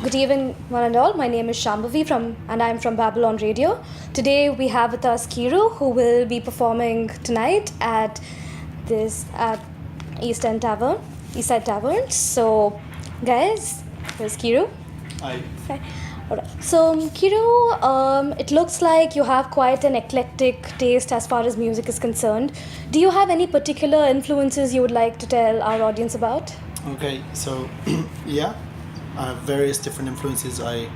Good evening, one and all. My name is Shambhavi and I'm from Babylon Radio. Today we have with us Kiruu, who will be performing tonight at East Side Tavern. So, guys, here's Kiruu. Hi. Hi. Alright. So, Kiruu, it looks like you have quite an eclectic taste as far as music is concerned. Do you have any particular influences you would like to tell our audience about? Okay, so yeah, I have various different influences. I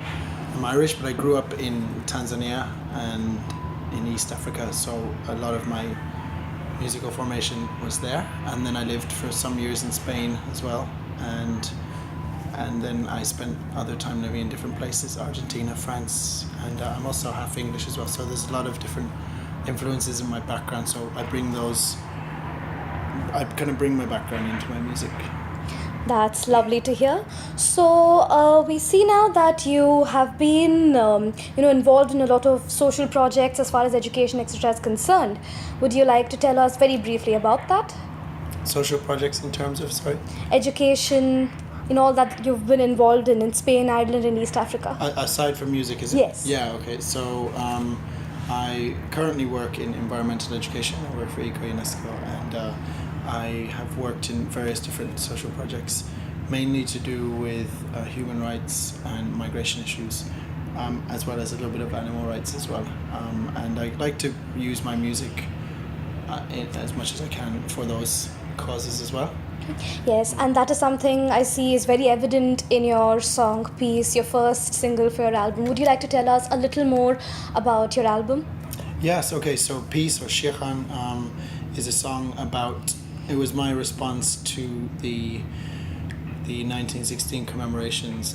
am Irish, but I grew up in Tanzania and in East Africa, so a lot of my musical formation was there. And then I lived for some years in Spain as well, and then I spent other time living in different places, Argentina, France, and I'm also half English as well. So there's a lot of different influences in my background. So I kind of bring my background into my music. That's lovely to hear. So we see now that you have been, involved in a lot of social projects as far as education, etc., is concerned. Would you like to tell us very briefly about that? Social projects in terms of, sorry? Education, all that you've been involved in Spain, Ireland, and East Africa. Aside from music, is it? Yes. Yeah. Okay. So I currently work in environmental education. I work for UNESCO, and I have worked in various different social projects, mainly to do with human rights and migration issues, as well as a little bit of animal rights as well. And I like to use my music as much as I can for those causes as well. Yes, and that is something I see is very evident in your song piece, your first single for your album. Would you like to tell us a little more about your album? Yes, okay, so Peace or Shirhan is a song about, it was my response to the 1916 commemorations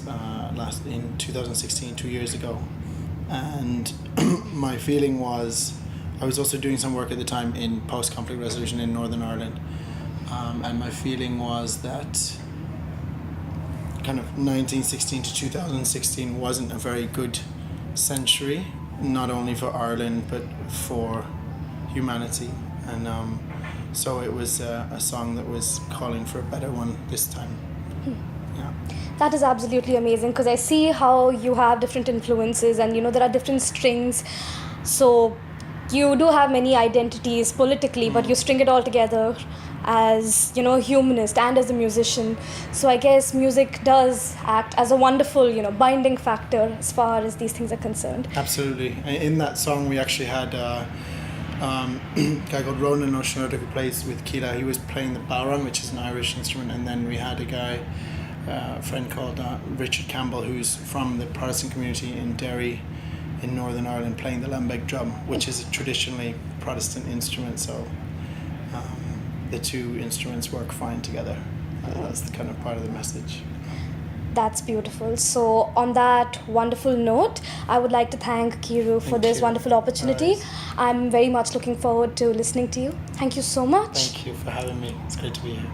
in 2016, 2 years ago. And my feeling was, I was also doing some work at the time in post-conflict resolution in Northern Ireland. And my feeling was that kind of 1916 to 2016 wasn't a very good century, not only for Ireland, but for humanity. And so it was a song that was calling for a better one this time. Yeah. That is absolutely amazing, because I see how you have different influences and there are different strings. So you do have many identities politically, but you string it all together as humanist and as a musician. So I guess music does act as a wonderful binding factor as far as these things are concerned. Absolutely. In that song we actually had a guy called Ronan O'Shnurda who plays with Keela. He was playing the bowron, which is an Irish instrument, and then we had a friend called Richard Campbell, who's from the Protestant community in Derry in Northern Ireland, playing the lembek drum, which is a traditionally Protestant instrument. So the two instruments work fine together. That's the kind of part of the message. That's beautiful. So on that wonderful note, I would like to thank Kiruu for this wonderful opportunity. Right. I'm very much looking forward to listening to you. Thank you so much. Thank you for having me. It's great to be here.